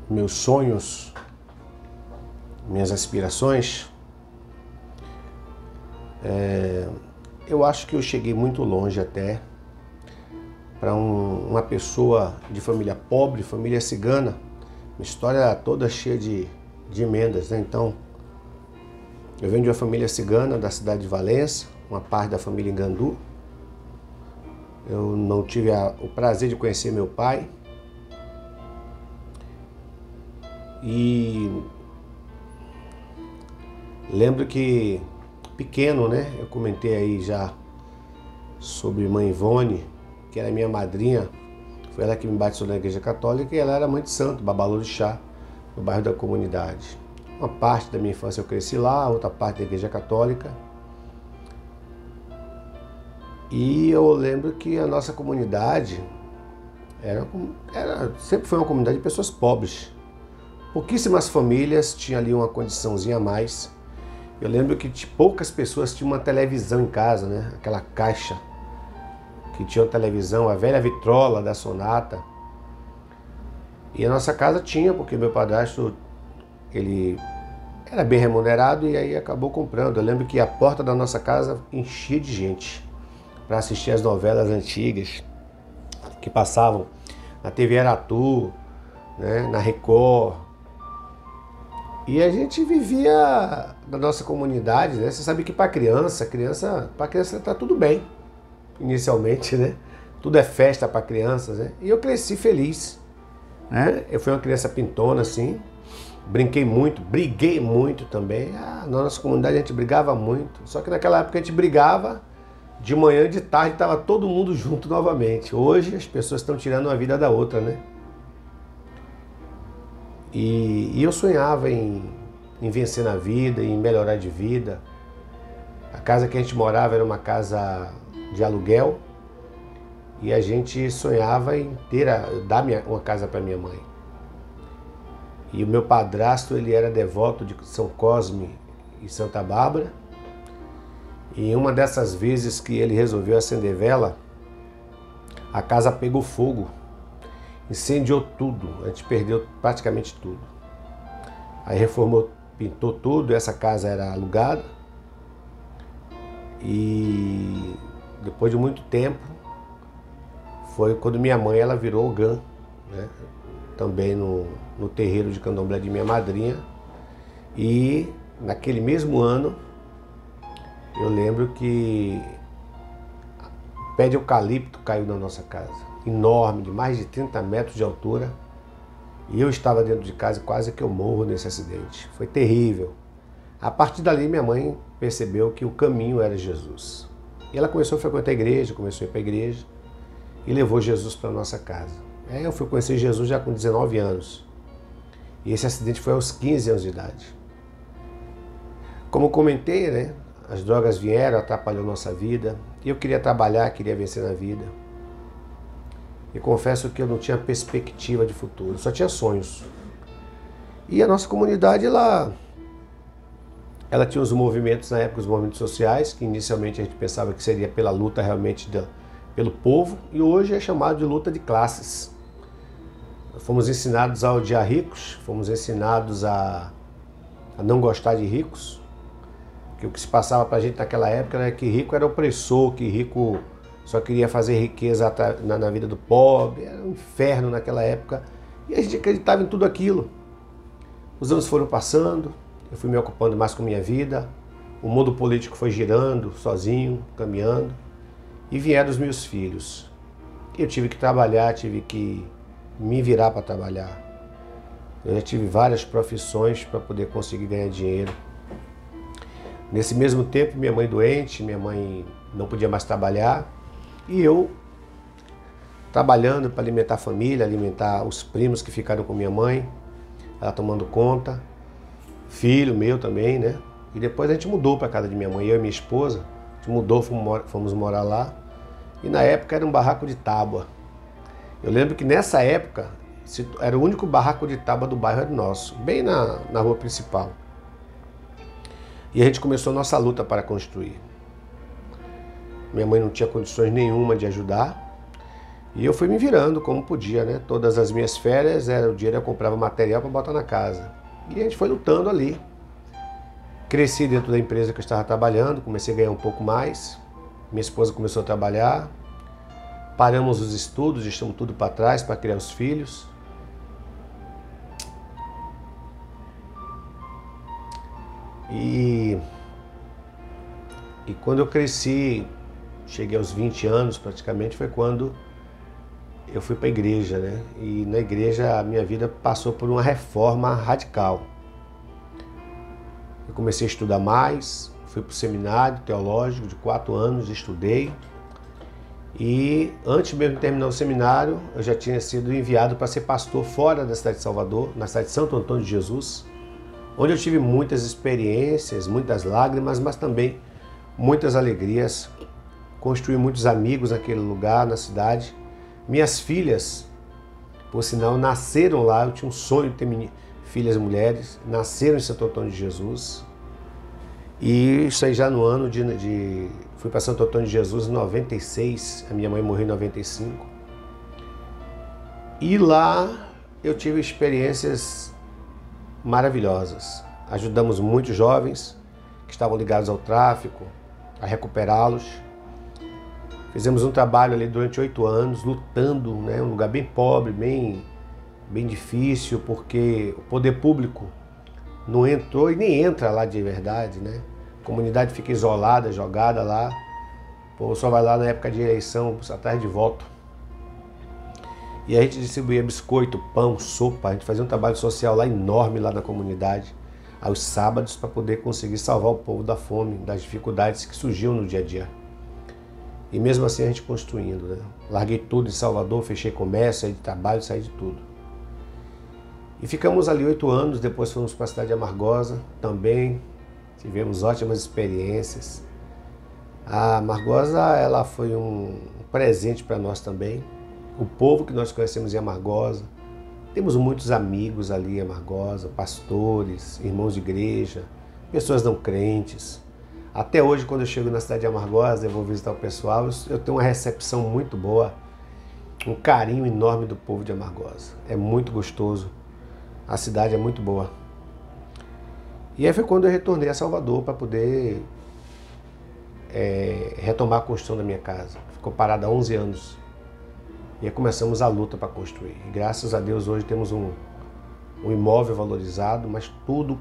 meus sonhos, minhas aspirações, eu acho que eu cheguei muito longe até para uma pessoa de família pobre, família cigana, uma história toda cheia de emendas, né? Então, eu venho de uma família cigana da cidade de Valença, uma parte da família em Gandu. Eu não tive o prazer de conhecer meu pai. E lembro que, pequeno, né, eu comentei aí já sobre mãe Ivone, que era minha madrinha. Foi ela que me batizou na igreja católica e ela era mãe de santo, babalorixá, no bairro da Comunidade. Uma parte da minha infância eu cresci lá, outra parte da igreja católica. E eu lembro que a nossa comunidade sempre foi uma comunidade de pessoas pobres. Pouquíssimas famílias tinham ali uma condiçãozinha a mais. Eu lembro que poucas pessoas tinham uma televisão em casa, né? Aquela caixa que tinha uma televisão, a velha vitrola da Sonata. E a nossa casa tinha, porque meu padrasto, ele era bem remunerado e aí acabou comprando. Eu lembro que a porta da nossa casa enchia de gente para assistir as novelas antigas que passavam na TV Aratu, né? Na Record. E a gente vivia na nossa comunidade, né? Você sabe que para criança tá tudo bem, inicialmente, né? Tudo é festa para crianças, né? E eu cresci feliz, né? Eu fui uma criança pintona, assim, brinquei muito, briguei muito também. Na nossa comunidade a gente brigava muito, só que naquela época a gente brigava de manhã e de tarde, estava todo mundo junto novamente. Hoje as pessoas estão tirando uma vida da outra, né? E eu sonhava em vencer na vida, em melhorar de vida. A casa que a gente morava era uma casa de aluguel e a gente sonhava em dar uma casa para minha mãe. E o meu padrasto, ele era devoto de São Cosme e Santa Bárbara. E uma dessas vezes que ele resolveu acender vela, a casa pegou fogo. Incendiou tudo, a gente perdeu praticamente tudo. Aí reformou, pintou tudo, essa casa era alugada. E depois de muito tempo, foi quando minha mãe ela virou ogã, né? Também no terreiro de candomblé de minha madrinha. E naquele mesmo ano, eu lembro que o pé de eucalipto caiu na nossa casa. Enorme, de mais de 30 metros de altura. E eu estava dentro de casa e quase que eu morro nesse acidente. Foi terrível. A partir dali, minha mãe percebeu que o caminho era Jesus. E ela começou a frequentar a igreja, começou a ir para a igreja e levou Jesus para a nossa casa. Aí eu fui conhecer Jesus já com 19 anos. E esse acidente foi aos 15 anos de idade. Como comentei, né? As drogas vieram, atrapalhou nossa vida. E eu queria trabalhar, queria vencer na vida. E confesso que eu não tinha perspectiva de futuro, só tinha sonhos. E a nossa comunidade, ela tinha os movimentos, na época, os movimentos sociais, que inicialmente a gente pensava que seria pela luta realmente pelo povo, e hoje é chamado de luta de classes. Fomos ensinados a odiar ricos, fomos ensinados a não gostar de ricos, que o que se passava pra gente naquela época era que rico era opressor, que rico só queria fazer riqueza na vida do pobre, era um inferno naquela época. E a gente acreditava em tudo aquilo. Os anos foram passando, eu fui me ocupando mais com minha vida, o mundo político foi girando, sozinho, caminhando, e vieram os meus filhos. Eu tive que trabalhar, tive que me virar para trabalhar. Eu já tive várias profissões para poder conseguir ganhar dinheiro. Nesse mesmo tempo, minha mãe doente, minha mãe não podia mais trabalhar, e eu trabalhando para alimentar a família, alimentar os primos que ficaram com minha mãe, ela tomando conta, filho meu também, né? E depois a gente mudou para a casa de minha mãe, eu e minha esposa, a gente mudou, fomos morar lá, e na época era um barraco de tábua. Eu lembro que nessa época, era o único barraco de tábua do bairro, era nosso, bem na rua principal. E a gente começou a nossa luta para construir. Minha mãe não tinha condições nenhuma de ajudar. E eu fui me virando como podia, né? Todas as minhas férias, era o dinheiro eu comprava material para botar na casa. E a gente foi lutando ali. Cresci dentro da empresa que eu estava trabalhando, comecei a ganhar um pouco mais. Minha esposa começou a trabalhar. Paramos os estudos, deixamos tudo para trás para criar os filhos. E quando eu cresci, cheguei aos 20 anos praticamente, foi quando eu fui para a igreja, né? E na igreja a minha vida passou por uma reforma radical. Eu comecei a estudar mais, fui para o seminário teológico de 4 anos, estudei. E antes mesmo de terminar o seminário, eu já tinha sido enviado para ser pastor fora da cidade de Salvador, na cidade de Santo Antônio de Jesus, onde eu tive muitas experiências, muitas lágrimas, mas também muitas alegrias. Construí muitos amigos naquele lugar, na cidade. Minhas filhas, por sinal, nasceram lá. Eu tinha um sonho de ter filhas mulheres, nasceram em Santo Antônio de Jesus. E isso aí já no ano fui para Santo Antônio de Jesus em 96, a minha mãe morreu em 95. E lá eu tive experiências maravilhosas. Ajudamos muitos jovens que estavam ligados ao tráfico, a recuperá-los. Fizemos um trabalho ali durante 8 anos, lutando, né? Um lugar bem pobre, bem difícil, porque o poder público não entrou e nem entra lá de verdade, né? A comunidade fica isolada, jogada lá. O povo só vai lá na época de eleição, atrás de voto. E a gente distribuía biscoito, pão, sopa. A gente fazia um trabalho social lá enorme lá na comunidade, aos sábados, para poder conseguir salvar o povo da fome, das dificuldades que surgiam no dia a dia. E mesmo assim a gente construindo, né? Larguei tudo em Salvador, fechei comércio, saí de trabalho, saí de tudo. E ficamos ali 8 anos, depois fomos para a cidade de Amargosa também. Tivemos ótimas experiências. A Amargosa, ela foi um presente para nós também. O povo que nós conhecemos em Amargosa. Temos muitos amigos ali em Amargosa, pastores, irmãos de igreja, pessoas não crentes. Até hoje, quando eu chego na cidade de Amargosa, eu vou visitar o pessoal, eu tenho uma recepção muito boa, um carinho enorme do povo de Amargosa. É muito gostoso, a cidade é muito boa. E aí foi quando eu retornei a Salvador para poder retomar a construção da minha casa. Ficou parada há 11 anos. E aí começamos a luta para construir. E graças a Deus hoje temos um imóvel valorizado, mas tudo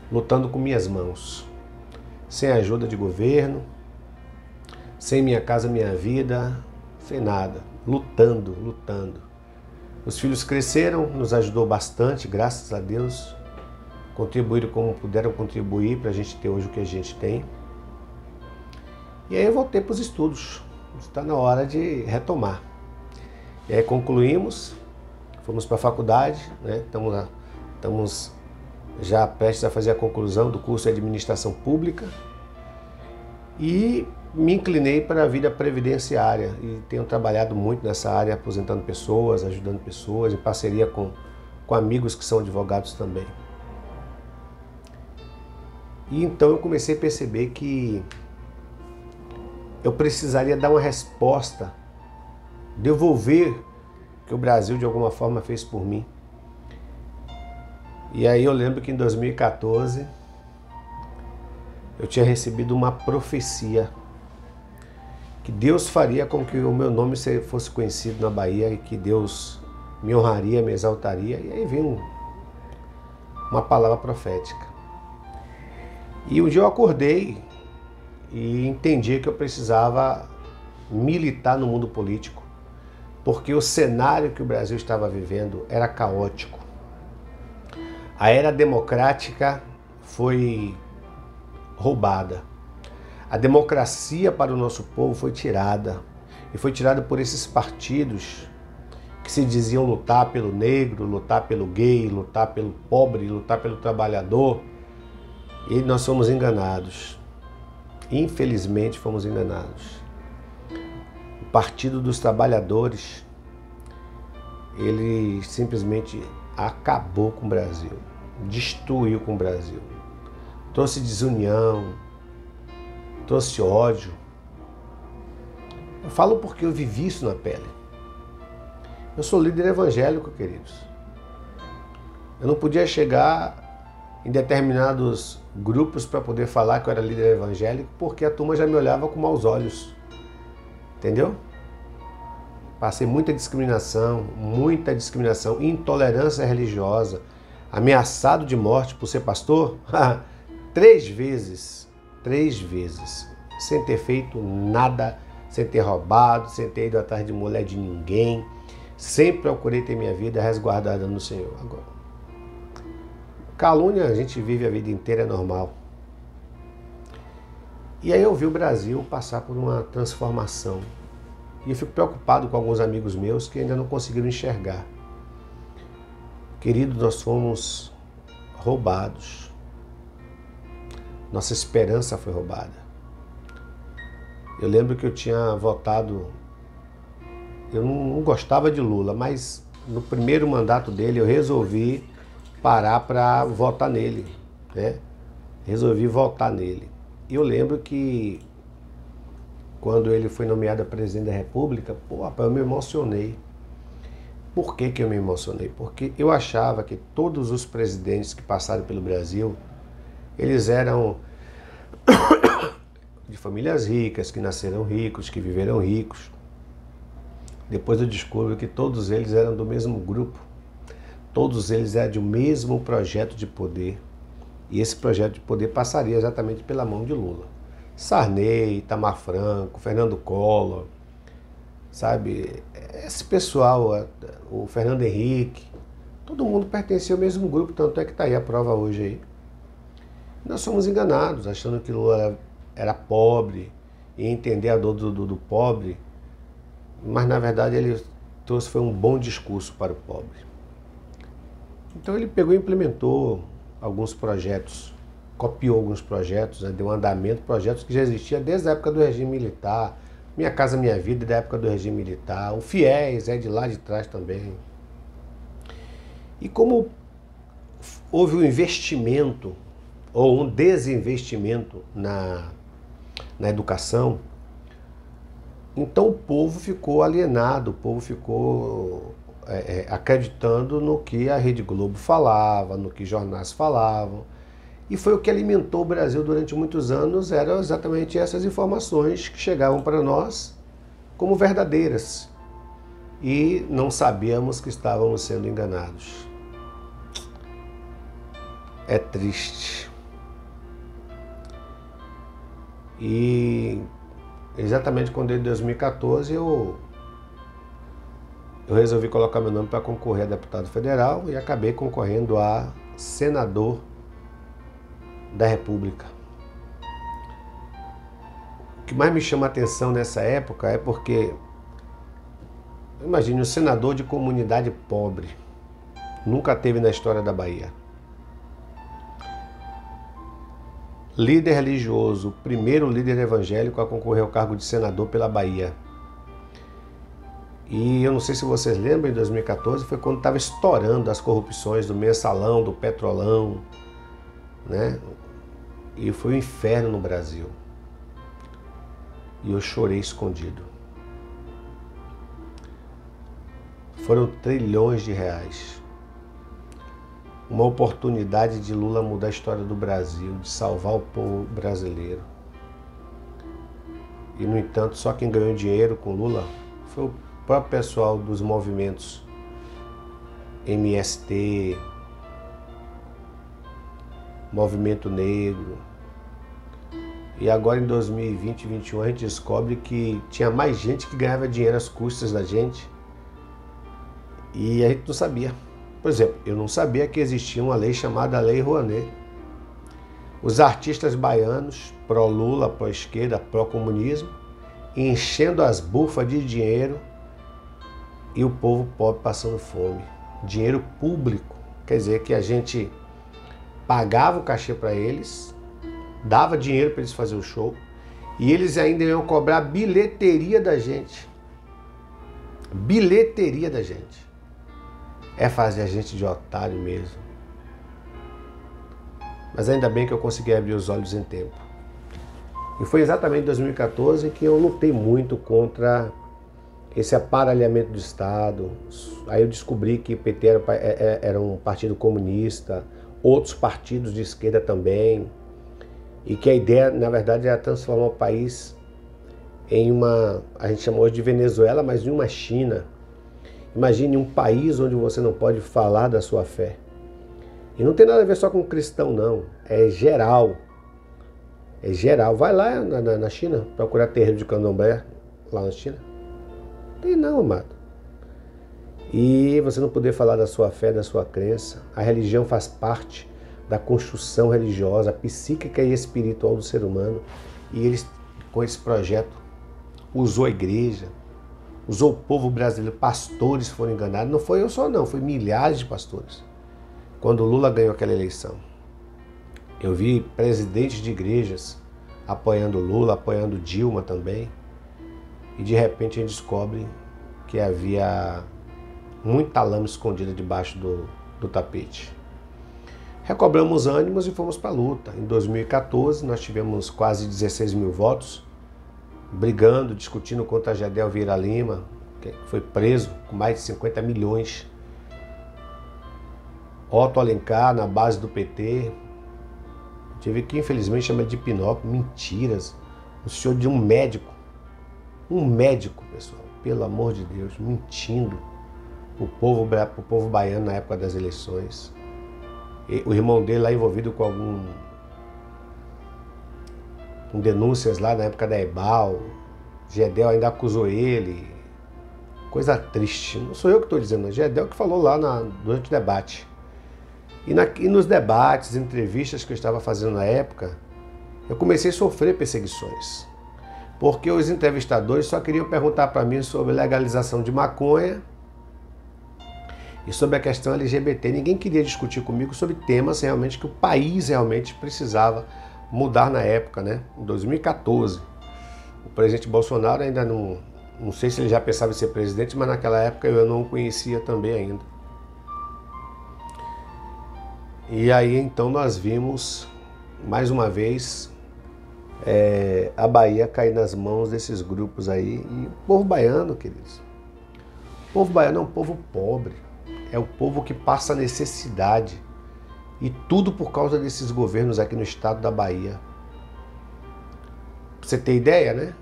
lutando com minhas mãos. Sem ajuda de governo, sem Minha Casa Minha Vida, sem nada. Lutando. Os filhos cresceram, nos ajudou bastante, graças a Deus. Contribuíram como puderam contribuir para a gente ter hoje o que a gente tem. E aí eu voltei para os estudos. Está na hora de retomar. E aí concluímos, fomos para a faculdade, né? Estamos já prestes a fazer a conclusão do curso de Administração Pública. E me inclinei para a vida previdenciária e tenho trabalhado muito nessa área, aposentando pessoas, ajudando pessoas, em parceria com amigos que são advogados também. E então eu comecei a perceber que eu precisaria dar uma resposta, devolver o que o Brasil de alguma forma fez por mim. E aí eu lembro que em 2014 eu tinha recebido uma profecia que Deus faria com que o meu nome fosse conhecido na Bahia e que Deus me honraria, me exaltaria. E aí veio uma palavra profética. E um dia eu acordei e entendi que eu precisava militar no mundo político, porque o cenário que o Brasil estava vivendo era caótico. A era democrática foi roubada. A democracia para o nosso povo foi tirada. E foi tirada por esses partidos que se diziam lutar pelo negro, lutar pelo gay, lutar pelo pobre, lutar pelo trabalhador. E nós fomos enganados. Infelizmente fomos enganados. O Partido dos Trabalhadores, ele simplesmente acabou com o Brasil, destruiu com o Brasil, trouxe desunião, trouxe ódio. Eu falo porque eu vivi isso na pele. Eu sou líder evangélico, queridos. Eu não podia chegar em determinados grupos para poder falar que eu era líder evangélico, porque a turma já me olhava com maus olhos. Entendeu? Passei muita discriminação, intolerância religiosa, ameaçado de morte por ser pastor, 3 vezes, sem ter feito nada, sem ter roubado, sem ter ido atrás de mulher de ninguém. Sempre procurei ter minha vida resguardada no Senhor. Agora, calúnia a gente vive a vida inteira, é normal. E aí eu vi o Brasil passar por uma transformação. E eu fico preocupado com alguns amigos meus que ainda não conseguiram enxergar. Querido, nós fomos roubados. Nossa esperança foi roubada. Eu lembro que eu tinha votado... Eu não gostava de Lula, mas no primeiro mandato dele eu resolvi parar para votar nele, né? Resolvi votar nele. E eu lembro que quando ele foi nomeado a presidente da República, eu me emocionei. Por que eu me emocionei? Porque eu achava que todos os presidentes que passaram pelo Brasil, eles eram de famílias ricas, que nasceram ricos, que viveram ricos. Depois eu descubro que todos eles eram do mesmo grupo. Todos eles eram de um mesmo projeto de poder. E esse projeto de poder passaria exatamente pela mão de Lula. Sarney, Itamar Franco, Fernando Collor, sabe? Esse pessoal, o Fernando Henrique, todo mundo pertencia ao mesmo grupo, tanto é que está aí a prova hoje aí. Nós fomos enganados, achando que Lula era pobre, e entender a dor do pobre, mas na verdade ele foi um bom discurso para o pobre. Então ele pegou e implementou alguns projetos, copiou alguns projetos, né, deu andamento, projetos que já existiam desde a época do regime militar, Minha Casa Minha Vida, da época do regime militar, o FIES é de lá de trás também. E como houve um investimento ou um desinvestimento na educação, então o povo ficou alienado, o povo ficou acreditando no que a Rede Globo falava, no que jornais falavam. E foi o que alimentou o Brasil durante muitos anos, eram exatamente essas informações que chegavam para nós como verdadeiras. E não sabíamos que estávamos sendo enganados. É triste. E exatamente quando em 2014 eu resolvi colocar meu nome para concorrer a deputado federal e acabei concorrendo a senador da República. O que mais me chama a atenção nessa época é porque, imagine, um senador de comunidade pobre, nunca teve na história da Bahia. Líder religioso, primeiro líder evangélico a concorrer ao cargo de senador pela Bahia. E eu não sei se vocês lembram, em 2014 foi quando estava estourando as corrupções do Mensalão, do Petrolão, né? E foi um inferno no Brasil. E eu chorei escondido. Foram trilhões de reais. Uma oportunidade de Lula mudar a história do Brasil, de salvar o povo brasileiro. E, no entanto, só quem ganhou dinheiro com Lula foi o próprio pessoal dos movimentos MST, Movimento Negro. E agora em 2020 e 2021 a gente descobre que tinha mais gente que ganhava dinheiro às custas da gente e a gente não sabia. Por exemplo, eu não sabia que existia uma lei chamada Lei Rouanet. Os artistas baianos, pró-Lula, pró-esquerda, pró-comunismo, enchendo as bufas de dinheiro e o povo pobre passando fome. Dinheiro público, quer dizer que a gente pagava o cachê para eles, dava dinheiro para eles fazerem o show e eles ainda iam cobrar bilheteria da gente. Bilheteria da gente. É fazer a gente de otário mesmo. Mas ainda bem que eu consegui abrir os olhos em tempo. E foi exatamente em 2014 que eu lutei muito contra esse aparelhamento do Estado. Aí eu descobri que o PT era um partido comunista, outros partidos de esquerda também, e que a ideia, na verdade, era transformar o país em uma, a gente chama hoje de Venezuela, mas em uma China. Imagine um país onde você não pode falar da sua fé. E não tem nada a ver só com cristão, não. É geral. É geral. Vai lá na China, procurar terreiro de candomblé, lá na China. Não tem não, amado. E você não poder falar da sua fé, da sua crença. A religião faz parte da construção religiosa, psíquica e espiritual do ser humano. E eles, com esse projeto, usou a igreja, usou o povo brasileiro, pastores foram enganados. Não foi eu só não, foi milhares de pastores. Quando Lula ganhou aquela eleição, eu vi presidentes de igrejas apoiando Lula, apoiando Dilma também. E de repente a gente descobre que havia muita lama escondida debaixo do tapete. Recobramos ânimos e fomos para a luta. Em 2014 nós tivemos quase 16 mil votos, brigando, discutindo contra Gedel Vieira Lima, que foi preso com mais de 50 milhões. Otto Alencar, na base do PT. Tive que, infelizmente, chamar de Pinóquio. Mentiras. O senhor de um médico, pessoal, pelo amor de Deus, mentindo o povo baiano na época das eleições. E o irmão dele lá envolvido com denúncias lá na época da EBAL. Gedel ainda acusou ele. Coisa triste. Não sou eu que estou dizendo, é Gedel que falou lá durante o debate. E nos debates, entrevistas que eu estava fazendo na época, eu comecei a sofrer perseguições. Porque os entrevistadores só queriam perguntar para mim sobre legalização de maconha e sobre a questão LGBT. Ninguém queria discutir comigo sobre temas realmente que o país realmente precisava mudar na época, né? Em 2014. O presidente Bolsonaro ainda não sei se ele já pensava em ser presidente, mas naquela época eu não o conhecia também ainda. E aí então nós vimos, mais uma vez, a Bahia cair nas mãos desses grupos aí. E o povo baiano, queridos, o povo baiano é um povo pobre, é o povo que passa necessidade. E tudo por causa desses governos aqui no estado da Bahia. Pra você ter ideia, né?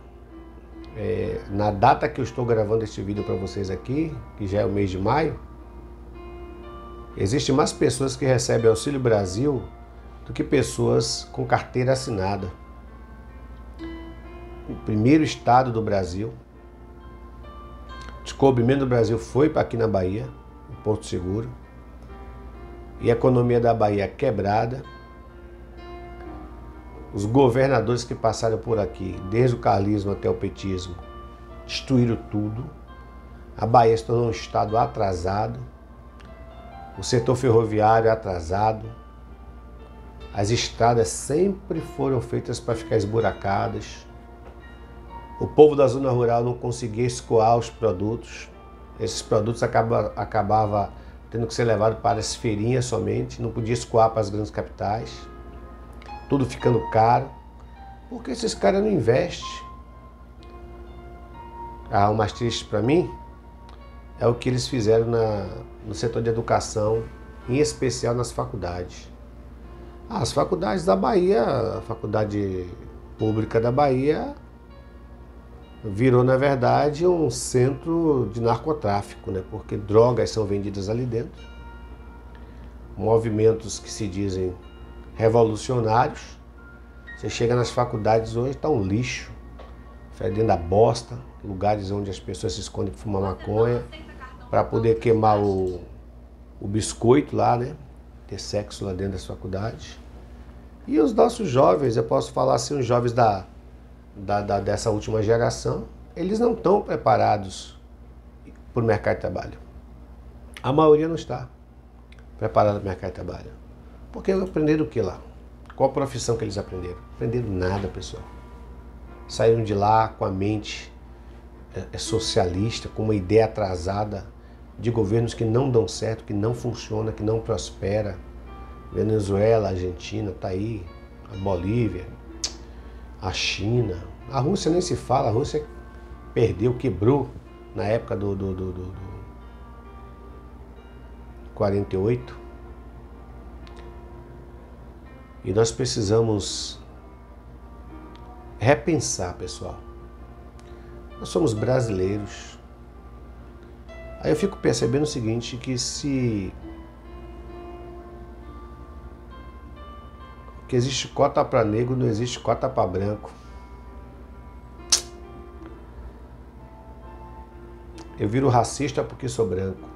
Na data que eu estou gravando este vídeo para vocês aqui, que já é o mês de maio, existem mais pessoas que recebem Auxílio Brasil do que pessoas com carteira assinada. O primeiro estado do Brasil, o descobrimento do Brasil foi aqui na Bahia, em Porto Seguro, e a economia da Bahia quebrada. Os governadores que passaram por aqui, desde o carlismo até o petismo, destruíram tudo. A Bahia se tornou um estado atrasado. O setor ferroviário atrasado. As estradas sempre foram feitas para ficar esburacadas. O povo da zona rural não conseguia escoar os produtos. Esses produtos acabavam tendo que ser levados para as feirinhas somente, não podia escoar para as grandes capitais. Tudo ficando caro, porque esses caras não investem. O mais triste para mim é o que eles fizeram no setor de educação, em especial nas faculdades. As faculdades da Bahia, a faculdade pública da Bahia, virou, na verdade, um centro de narcotráfico, né? Porque drogas são vendidas ali dentro. Movimentos que se dizem revolucionários. Você chega nas faculdades hoje, está um lixo, fedendo a bosta, lugares onde as pessoas se escondem para fumar maconha, para poder queimar o biscoito lá, né? Ter sexo lá dentro das faculdades. E os nossos jovens, eu posso falar assim, os jovens dessa última geração, eles não estão preparados para o mercado de trabalho. A maioria não está preparada para o mercado de trabalho. Porque aprenderam o que lá? Qual a profissão que eles aprenderam? Aprenderam nada, pessoal. Saíram de lá com a mente socialista, com uma ideia atrasada de governos que não dão certo, que não funciona, que não prospera. Venezuela, Argentina, tá aí, a Bolívia. a China, a Rússia nem se fala, a Rússia perdeu, quebrou na época do 48. E nós precisamos repensar, pessoal. Nós somos brasileiros. Aí eu fico percebendo o seguinte, que que existe cota para negro, não existe cota para branco. Eu viro racista porque sou branco.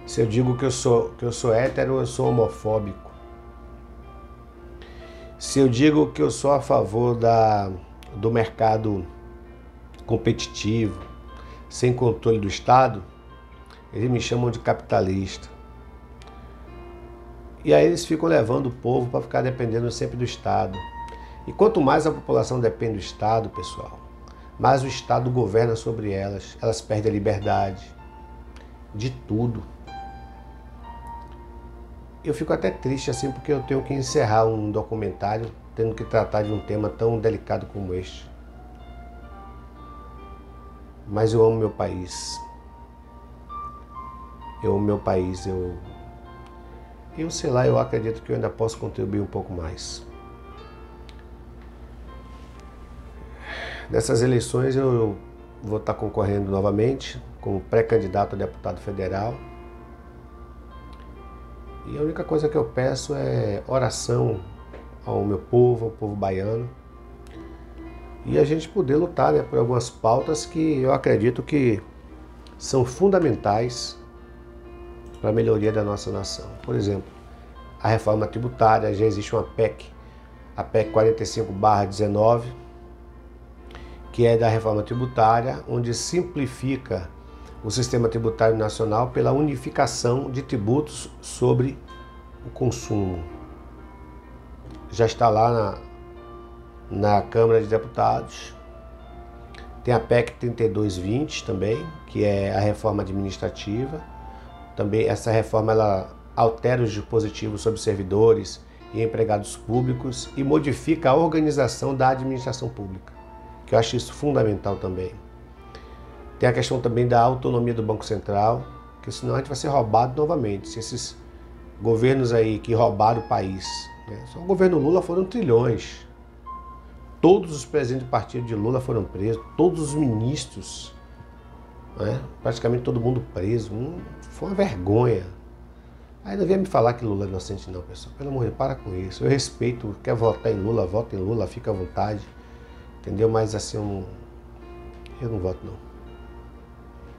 Se eu digo que eu sou hétero, eu sou homofóbico. Se eu digo que eu sou a favor do mercado competitivo, sem controle do Estado, eles me chamam de capitalista. E aí eles ficam levando o povo para ficar dependendo sempre do Estado. E quanto mais a população depende do Estado, pessoal, mais o Estado governa sobre elas. Elas perdem a liberdade de tudo. Eu fico até triste assim, porque eu tenho que encerrar um documentário tendo que tratar de um tema tão delicado como este. Mas eu amo meu país. Eu amo meu país. Eu sei lá, eu acredito que eu ainda posso contribuir um pouco mais. Nessas eleições eu vou estar concorrendo novamente como pré-candidato a deputado federal. E a única coisa que eu peço é oração ao meu povo, ao povo baiano. E a gente poder lutar, né, por algumas pautas que eu acredito que são fundamentais para a melhoria da nossa nação. Por exemplo, a reforma tributária, já existe uma PEC, a PEC 45/19, que é da reforma tributária, onde simplifica o sistema tributário nacional pela unificação de tributos sobre o consumo. Já está lá na Câmara de Deputados. Tem a PEC 32/20 também, que é a reforma administrativa. Também essa reforma ela altera os dispositivos sobre servidores e empregados públicos e modifica a organização da administração pública, que eu acho isso fundamental também. Tem a questão também da autonomia do Banco Central, que senão a gente vai ser roubado novamente. Se esses governos aí que roubaram o país, né? Só o governo Lula foram trilhões. Todos os presidentes do partido de Lula foram presos, todos os ministros, né? Praticamente todo mundo preso. Foi uma vergonha. Aí não venha me falar que Lula é inocente não, pessoal. Pelo amor de Deus, para com isso. Eu respeito, quer votar em Lula, vota em Lula, fica à vontade. Entendeu? Mas assim, eu não voto não.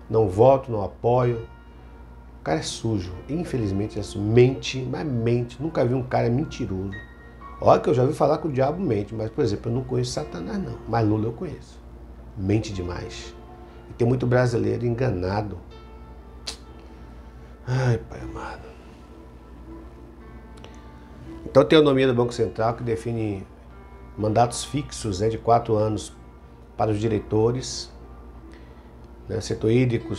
Não voto, não apoio. O cara é sujo. Infelizmente, é sujo. Mente, mas mente. Nunca vi um cara mentiroso. Olha que eu já ouvi falar que o diabo mente, mas, por exemplo, eu não conheço Satanás, não. Mas Lula eu conheço. Mente demais. E tem muito brasileiro enganado. Ai, Pai amado. Então tem a autonomia do Banco Central, que define mandatos fixos, né, de 4 anos para os diretores, né, setor hídrico,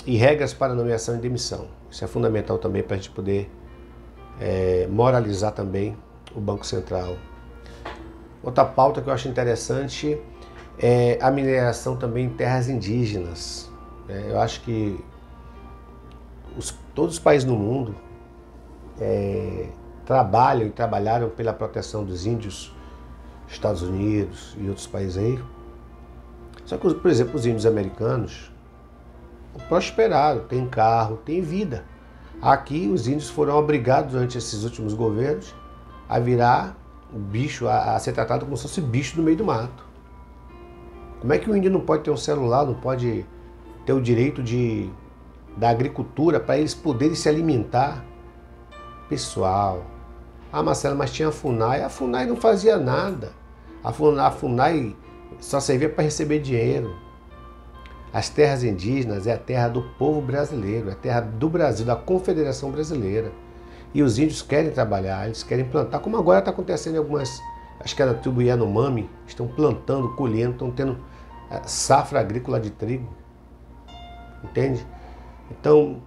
e regras para nomeação e demissão. Isso é fundamental também para a gente poder moralizar também o Banco Central. Outra pauta que eu acho interessante é a mineração também em terras indígenas. Eu acho que todos os países no mundo trabalham e trabalharam pela proteção dos índios, Estados Unidos e outros países aí. Só que, por exemplo, os índios americanos prosperaram, têm carro, têm vida. Aqui os índios foram obrigados durante esses últimos governos a virar bicho, a ser tratado como se fosse bicho no meio do mato. Como é que o índio não pode ter um celular, não pode ter o direito da agricultura para eles poderem se alimentar? Pessoal, Marcelo, mas tinha a FUNAI não fazia nada. A FUNAI só servia para receber dinheiro. As terras indígenas é a terra do povo brasileiro, é a terra do Brasil, da Confederação Brasileira. E os índios querem trabalhar, eles querem plantar, como agora está acontecendo em algumas, acho que é na tribo Yanomami, estão plantando, colhendo, estão tendo safra agrícola de trigo. Entende? Então,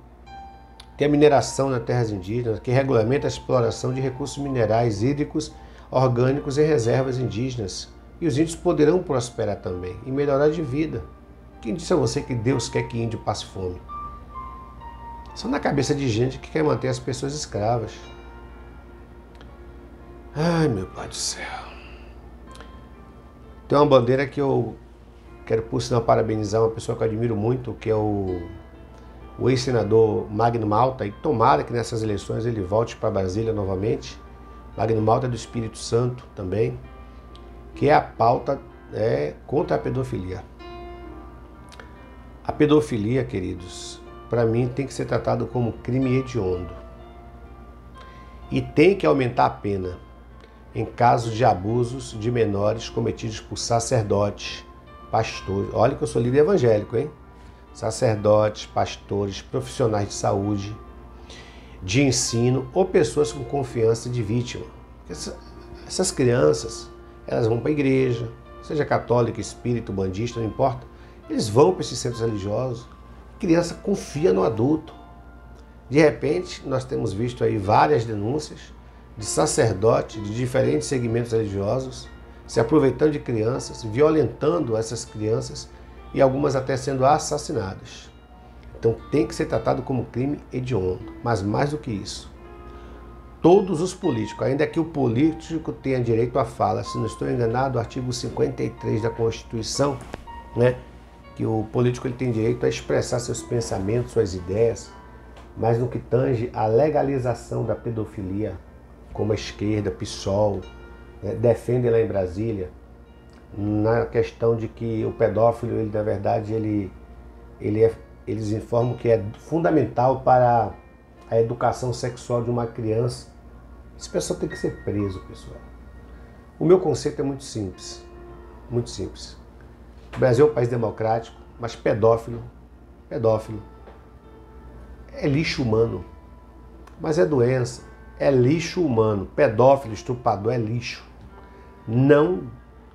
tem a mineração nas terras indígenas, que regulamenta a exploração de recursos minerais hídricos, orgânicos em reservas indígenas. E os índios poderão prosperar também e melhorar de vida. Quem disse a você que Deus quer que índio passe fome? Só na cabeça de gente que quer manter as pessoas escravas. Ai, meu Pai do céu. Tem uma bandeira que eu quero, por sinal, parabenizar uma pessoa que eu admiro muito, que é o ex-senador Magno Malta, e tomara que nessas eleições ele volte para Brasília novamente. Magno Malta é do Espírito Santo também, que é a pauta contra a pedofilia. A pedofilia, queridos, para mim tem que ser tratado como crime hediondo. E tem que aumentar a pena em casos de abusos de menores cometidos por sacerdotes, pastores. Olha que eu sou líder evangélico, hein? Sacerdotes, pastores, profissionais de saúde, de ensino ou pessoas com confiança de vítima. Essas crianças, elas vão para a igreja, seja católica, espírita, bandista, não importa. Eles vão para esses centros religiosos. A criança confia no adulto. De repente, nós temos visto aí várias denúncias de sacerdotes de diferentes segmentos religiosos se aproveitando de crianças, violentando essas crianças e algumas até sendo assassinadas. Então tem que ser tratado como crime hediondo. Mas mais do que isso, todos os políticos, ainda que o político tenha direito à fala, se não estou enganado, o artigo 53 da Constituição, que o político ele tem direito a expressar seus pensamentos, suas ideias, mas no que tange à legalização da pedofilia, como a esquerda, PSOL, defendem lá em Brasília, na questão de que o pedófilo, ele na verdade, eles informam que é fundamental para a educação sexual de uma criança. Esse pessoal tem que ser preso, pessoal. O meu conceito é muito simples, muito simples. O Brasil é um país democrático, mas pedófilo é lixo humano, mas é doença, é lixo humano. Pedófilo, estuprador é lixo. Não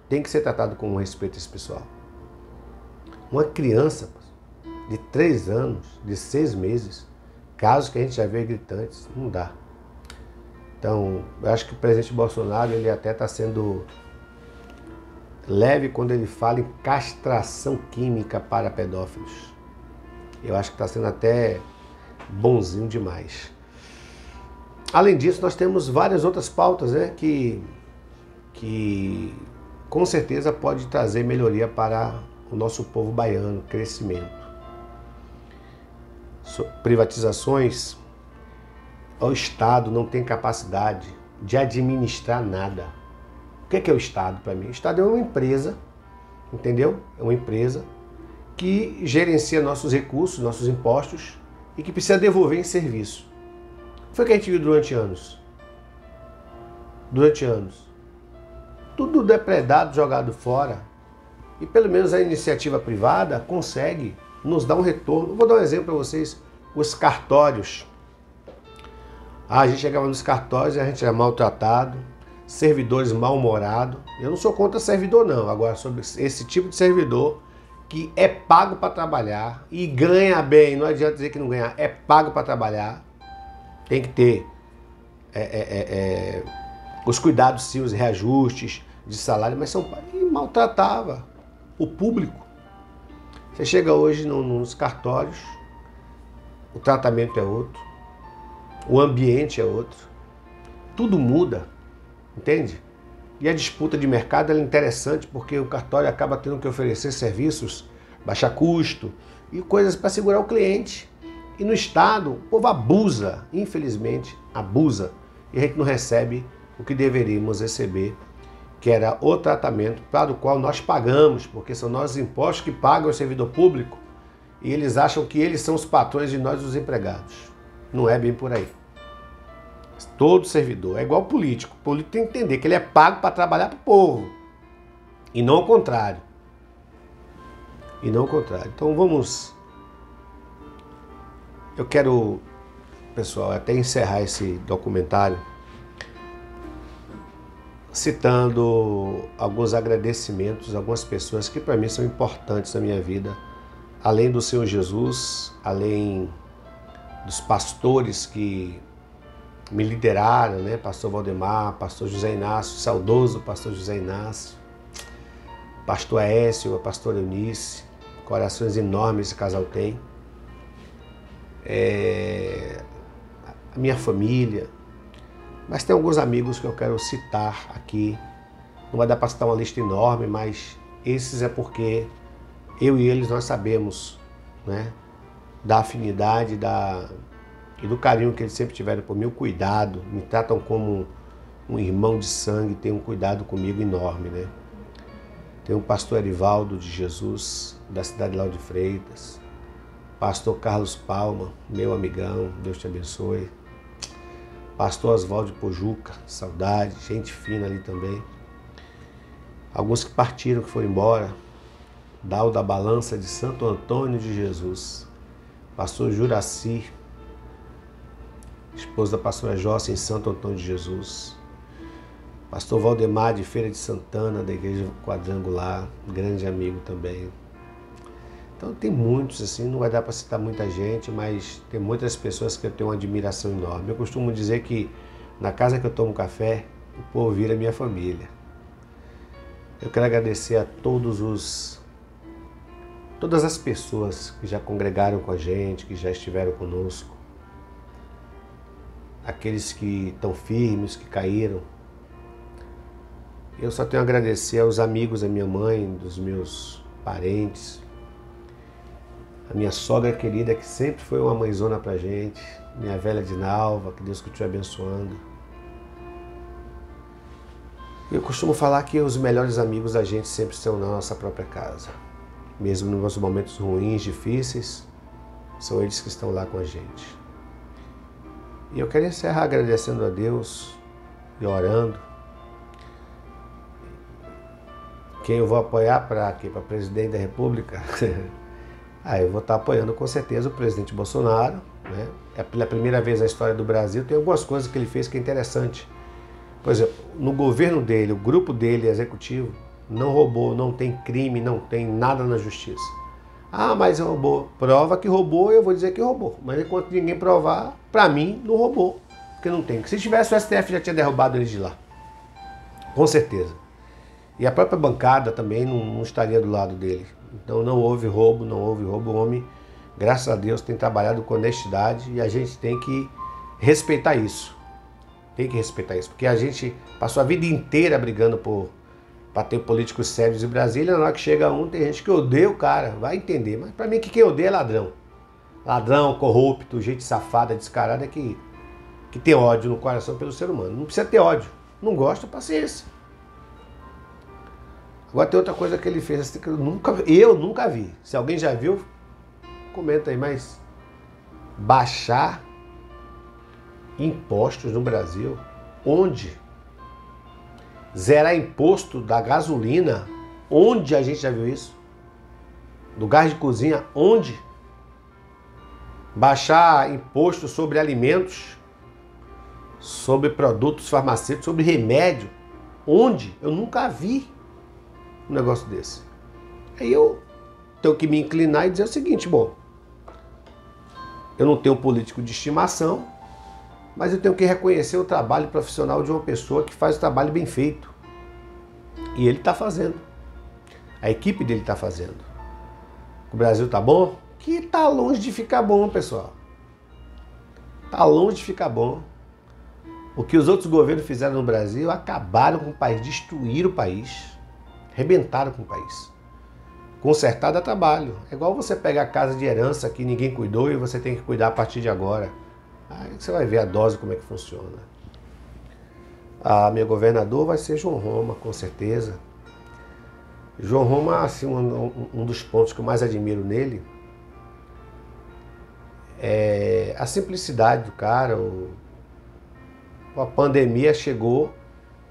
tem que ser tratado com respeito a esse pessoal. Uma criança de 3 anos, de 6 meses, casos que a gente já vê gritantes, não dá. Então, eu acho que o presidente Bolsonaro, ele até está sendo leve quando ele fala em castração química para pedófilos. Eu acho que está sendo até bonzinho demais. Além disso, nós temos várias outras pautas, que com certeza pode trazer melhoria para o nosso povo baiano, crescimento. Privatizações, o Estado não tem capacidade de administrar nada. O que é o Estado para mim? O Estado é uma empresa, entendeu? É uma empresa que gerencia nossos recursos, nossos impostos e que precisa devolver em serviço. Foi o que a gente viu durante anos. Tudo depredado, jogado fora. E pelo menos a iniciativa privada consegue nos dar um retorno. Vou dar um exemplo para vocês. Os cartórios. A gente chegava nos cartórios e a gente era maltratado, servidores mal-humorados. Eu não sou contra servidor não, agora sobre esse tipo de servidor que é pago para trabalhar e ganha bem, não adianta dizer que não ganha, é pago para trabalhar. Tem que ter os cuidados sim, os reajustes de salário, mas e maltratava o público. Você chega hoje nos cartórios, o tratamento é outro, o ambiente é outro, tudo muda, entende? E a disputa de mercado é interessante porque o cartório acaba tendo que oferecer serviços, baixar custo e coisas para segurar o cliente. E no Estado, o povo abusa, infelizmente, abusa. E a gente não recebe o que deveríamos receber, que era o tratamento para o qual nós pagamos, porque são nossos impostos que pagam o servidor público e eles acham que eles são os patrões de nós, os empregados. Não é bem por aí. Todo servidor é igual o político. O político tem que entender que ele é pago para trabalhar para o povo e não o contrário. Então vamos... Eu quero, pessoal, até encerrar esse documentário citando alguns agradecimentos, algumas pessoas que para mim são importantes na minha vida, além do Senhor Jesus, além dos pastores que me lideraram, né? Pastor Valdemar, pastor José Inácio, saudoso pastor José Inácio, pastor Aécio, a pastora Eunice, corações enormes esse casal tem. A minha família, mas tem alguns amigos que eu quero citar aqui. Não vai dar para citar uma lista enorme, mas esses é porque eu e eles nós sabemos, né, da afinidade e do carinho que eles sempre tiveram por mim, o cuidado, me tratam como um irmão de sangue, tem um cuidado comigo enorme, né? Tem o pastor Erivaldo de Jesus, da cidade de Lauro de Freitas, pastor Carlos Palma, meu amigão, Deus te abençoe, pastor Oswaldo de Pojuca, saudade, gente fina ali também. Alguns que partiram, que foram embora, Dal da Balança de Santo Antônio de Jesus, pastor Juraci, esposa da pastora Jossa em Santo Antônio de Jesus, pastor Valdemar de Feira de Santana, da Igreja Quadrangular, grande amigo também. Então tem muitos, assim, não vai dar para citar muita gente, mas tem muitas pessoas que eu tenho uma admiração enorme. Eu costumo dizer que na casa que eu tomo café, o povo vira minha família. Eu quero agradecer a todas as pessoas que já congregaram com a gente, que já estiveram conosco, aqueles que estão firmes, que caíram. Eu só tenho a agradecer aos amigos da minha mãe, dos meus parentes, a minha sogra querida, que sempre foi uma mãezona pra gente, minha velha Dinalva, que Deus continue abençoando. Eu costumo falar que os melhores amigos da gente sempre estão na nossa própria casa. Mesmo nos momentos ruins, difíceis, são eles que estão lá com a gente. E eu quero encerrar agradecendo a Deus e orando. Quem eu vou apoiar para quê? Para presidente da República? Eu vou estar apoiando com certeza o presidente Bolsonaro, né? É pela primeira vez na história do Brasil, tem algumas coisas que ele fez que é interessante. Por exemplo, no governo dele, o grupo dele executivo, não roubou, não tem crime, não tem nada na justiça. Mas roubou. Prova que roubou, eu vou dizer que roubou. Mas enquanto ninguém provar, pra mim, não roubou. Porque não tem. Se tivesse, o STF já tinha derrubado eles de lá. Com certeza. E a própria bancada também não estaria do lado dele. Então não houve roubo, não houve roubo. O homem, graças a Deus, tem trabalhado com honestidade e a gente tem que respeitar isso. Tem que respeitar isso. Porque a gente passou a vida inteira brigando para ter políticos sérios em Brasília. Na hora que chega um, tem gente que odeia o cara, vai entender. Mas para mim, quem odeia é ladrão. Ladrão, corrupto, gente safada, descarada, que tem ódio no coração pelo ser humano. Não precisa ter ódio. Não gosta, paciência. Agora tem outra coisa que ele fez assim, que eu nunca vi. Se alguém já viu, comenta aí. Mas baixar impostos no Brasil, onde? Zerar imposto da gasolina, onde a gente já viu isso? Do gás de cozinha, onde? Baixar imposto sobre alimentos, sobre produtos farmacêuticos, sobre remédio, onde? Eu nunca vi um negócio desse. Aí eu tenho que me inclinar e dizer o seguinte, bom, eu não tenho um político de estimação, mas eu tenho que reconhecer o trabalho profissional de uma pessoa que faz o trabalho bem feito. E ele está fazendo. A equipe dele está fazendo. O Brasil está bom? Que está longe de ficar bom, pessoal. Está longe de ficar bom. O que os outros governos fizeram no Brasil, acabaram com o país, destruíram o país, arrebentaram com o país. Consertar dá trabalho. É igual você pegar a casa de herança que ninguém cuidou e você tem que cuidar a partir de agora. Aí você vai ver a dose, como é que funciona. Meu governador vai ser João Roma, com certeza. João Roma, assim, um dos pontos que eu mais admiro nele é a simplicidade do cara. A pandemia chegou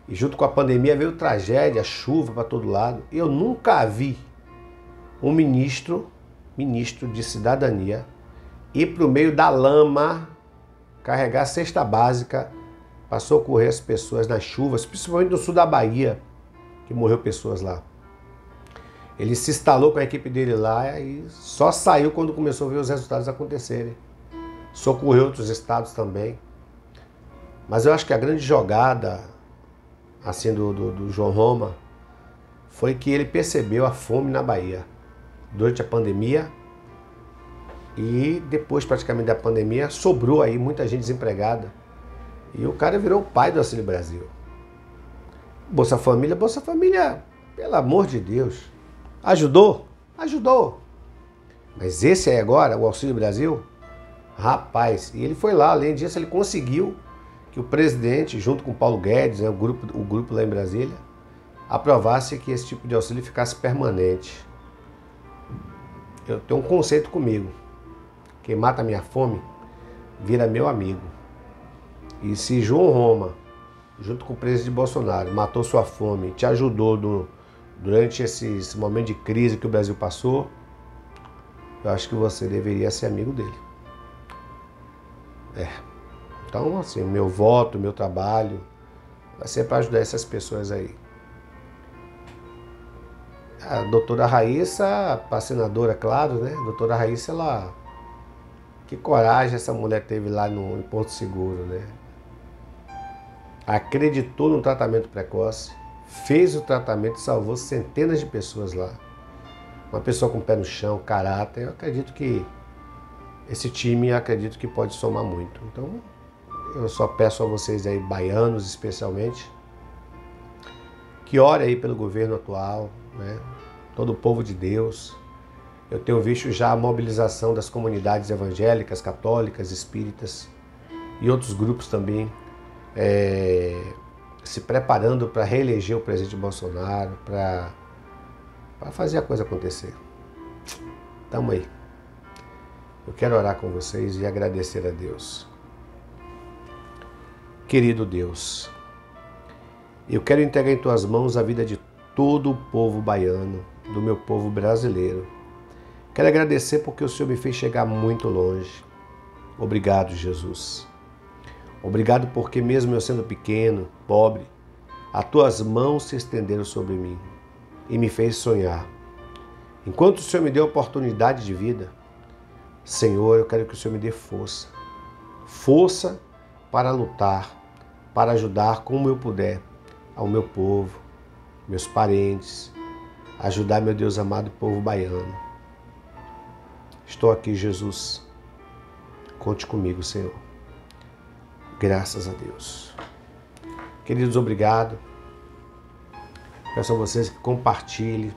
e junto com a pandemia veio tragédia, chuva para todo lado. Eu nunca vi um ministro de cidadania ir para o meio da lama carregar a cesta básica para socorrer as pessoas nas chuvas, principalmente no sul da Bahia, que morreu pessoas lá. Ele se instalou com a equipe dele lá e só saiu quando começou a ver os resultados acontecerem. Socorreu outros estados também. Mas eu acho que a grande jogada assim do João Roma foi que ele percebeu a fome na Bahia durante a pandemia, e depois praticamente da pandemia sobrou aí muita gente desempregada. E o cara virou o pai do Auxílio Brasil. Bolsa Família, pelo amor de Deus. Ajudou? Ajudou. Mas esse aí agora, o Auxílio Brasil, rapaz, e ele foi lá, além disso, ele conseguiu que o presidente, junto com o Paulo Guedes, né, o grupo lá em Brasília, aprovasse que esse tipo de auxílio ficasse permanente. Eu tenho um conceito comigo. Quem mata a minha fome vira meu amigo. E se João Roma, junto com o presidente Bolsonaro, matou sua fome, te ajudou durante esse momento de crise que o Brasil passou, eu acho que você deveria ser amigo dele. Então, assim, meu voto, meu trabalho vai ser para ajudar essas pessoas aí. A doutora Raíssa, a senadora, claro, né? A doutora Raíssa, ela... Que coragem essa mulher teve lá em Porto Seguro, né? Acreditou no tratamento precoce, fez o tratamento e salvou centenas de pessoas lá. Uma pessoa com o pé no chão, caráter. Eu acredito que esse time, acredito que pode somar muito. Então, eu só peço a vocês aí, baianos especialmente, que ore aí pelo governo atual, né? Todo o povo de Deus. Eu tenho visto já a mobilização das comunidades evangélicas, católicas, espíritas e outros grupos também se preparando para reeleger o presidente Bolsonaro, para fazer a coisa acontecer. Tamo aí. Eu quero orar com vocês e agradecer a Deus. Querido Deus, eu quero entregar em tuas mãos a vida de todo o povo baiano, do meu povo brasileiro. Quero agradecer porque o Senhor me fez chegar muito longe. Obrigado, Jesus. Obrigado porque mesmo eu sendo pequeno, pobre, as tuas mãos se estenderam sobre mim e me fez sonhar. Enquanto o Senhor me deu a oportunidade de vida, Senhor, eu quero que o Senhor me dê força. Força para lutar, para ajudar como eu puder ao meu povo, meus parentes, ajudar, meu Deus amado, o povo baiano. Estou aqui, Jesus. Conte comigo, Senhor. Graças a Deus. Queridos, obrigado. Peço a vocês que compartilhem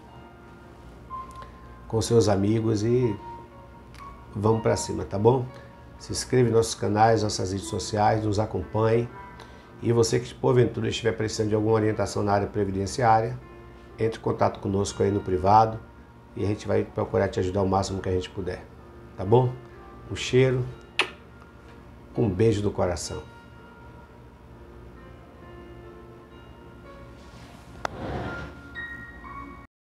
com seus amigos e vamos para cima, tá bom? Se inscreva em nossos canais, nossas redes sociais, nos acompanhe. E você que porventura estiver precisando de alguma orientação na área previdenciária, entre em contato conosco aí no privado e a gente vai procurar te ajudar o máximo que a gente puder, tá bom? Um cheiro, um beijo do coração.